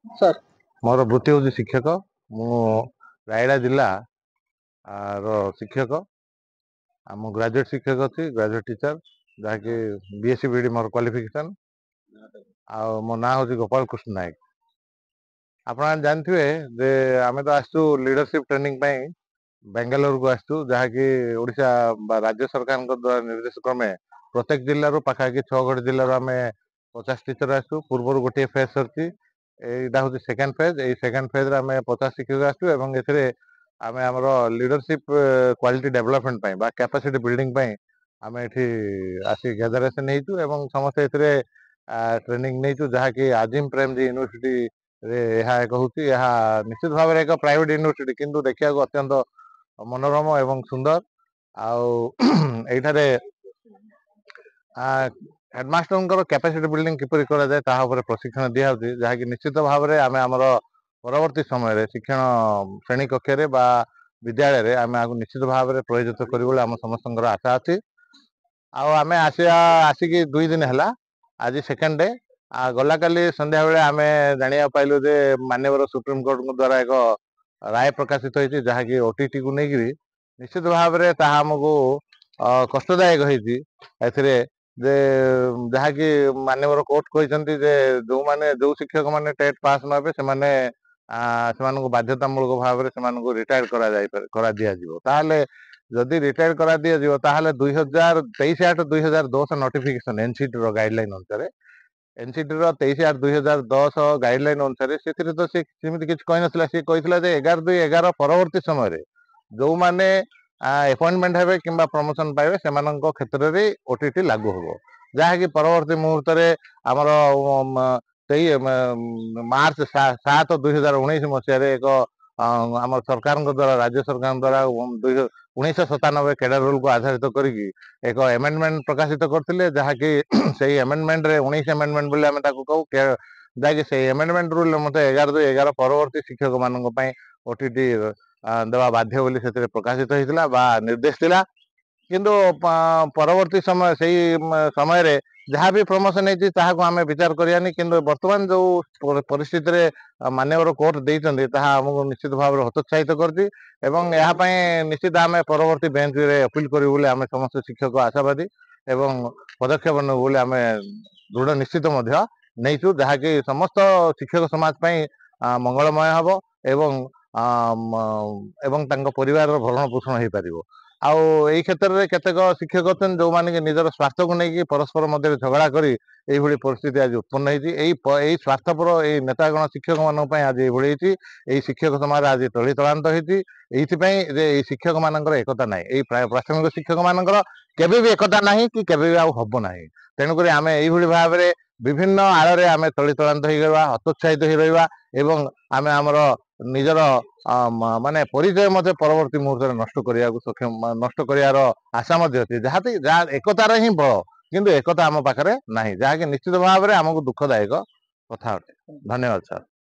Sir मोर वृत्ति हूँ शिक्षक। मु रायगड़ा जिला रो शिक्षक। आम ग्रेजुएट शिक्षक अच्छी ग्रेजुएट टीचर जहाँकि बीएससी बीडी मोर क्वालिफिकेशन। मो ना हूँ गोपाल कृष्ण नायक। आप जानते जे आम तो आसु लीडरशिप ट्रेनिंग बेंगालुरु को आसु जहाँकि ओडिशा राज्य सरकार द्वारा निर्देश क्रमे प्रत्येक जिलूर पाखापाखि 6 जिलूर आम 50 टीचर आसु। पूर्व गोटे फेज सर यहाँ हूँ सेकेंड फेज। ये सेकेंड फेज आम 50 शिक्षक आसु एवं आम आमर leadership quality development capacity building आम ये आसी गैदरेसन हो समस्ते ट्रेनिंग नहीं जहाँकि आजिम प्रेमजी यूनिवर्सिटी एक हूँ निश्चित भाव एक प्राइवेट यूनिवर्सिटी किंतु देखा अत्यंत मनोरम एवं सुंदर आठारे हेडमास्टर कैपेसिटी बिल्डिंग किपर कराए प्रशिक्षण दिया जहाँकि निश्चित भाव में आम आमर परवर्ती समय शिक्षण श्रेणी कक्ष विद्यालय आम आपको निश्चित भाव में प्रयोजित कर आम समस्त आशा अच्छी। आम आसिक 2 दिन है आज सेकेंड डे। गला काली संध्या बेले आम जाना पाइलु जे माननीय सुप्रीम कोर्ट द्वारा एक राय प्रकाशित होती जहाँकि ओटीटी को लेकर निश्चित भाव में आमको कष्टदायक होती जे जहाँकि माननीय कोर्ट कहते जो माने जो शिक्षक मैंने टेट पास नहे से बाध्यतामूलक भाव में रिटायर करा दिया ताहले जदि रिटायर करा दिया ताहले 2023/8/2010 नोटिफिकेशन एनसीटी गाइडलाइन अनुसार एनसीटी 23/8/2010 गाइडलाइन अनुसार से तो सी किसी कही ना सी कही 11/2/11 परवर्ती समय जो माने अपॉइंटमेंट हे कि प्रमोशन पाइबे से क्षेत्र में ओटीटी लागू हो जहाँकि परवर्ती मुहूर्त आमर मार्च 7/2019 मसीह एक आम सरकार द्वारा राज्य सरकार द्वारा 1997 कैडर रूल को आधारित करी एक एमेंडमेंट प्रकाशित करते जहाँकि से एमेंडमेंट 19 एमेंडमेंट बोले आम कहू जहाँकि से एमेंडमेंट रूल मत 11/2/11 परवर्ती शिक्षक मान ओटीटी देवा बाध्य बोली से प्रकाशित होता निर्देश थिला किंतु परवर्ती समय से समय रे जहाँ भी प्रमोशन होती आम विचार करानी किंतु वर्तमान जो परिस्थिति रे मान्यवर कोर्ट देते आमको निश्चित भाव में हतोत्साहित कर निश्चित आम परवर्ती बेंच रे अपील करूँ आम समस्त शिक्षक आशावादी एवं पदक्षेप नौ आम दृढ़ निश्चित नहीं जहाँकि समस्त शिक्षक समाज मंगलमय हम एवं परिवार भरण पोषण हो पार। आई क्षेत्र में केतेक शिक्षक अच्छा जो माने निजर स्वार्थ को लेकिन परस्पर मध्य झगड़ा करी परिस्थिति आज उत्पन्न होती स्वार्थपर ये नेतागण शिक्षक मान आज ये शिक्षक समाज आज तलितलांत होती शिक्षक मान एकता ना प्राथमिक शिक्षक मान केबे भी एकता ना कि केबे भी हम ना तेणुक आम यही भाव में विभिन्न आड़े आम तलितलांत हो हतोत्साहित हो रहा एवं आम आमर निजर माने परिचय मत परवर्ती मुहूर्त नष्ट करने सक्षम नष्ट कर आशा अच्छी जहाँ एकतार ही बल किंतु एकता आम पाखे ना जहाँकि निश्चित भाव में आमको दुखदायक कथा अटे। धन्यवाद सर।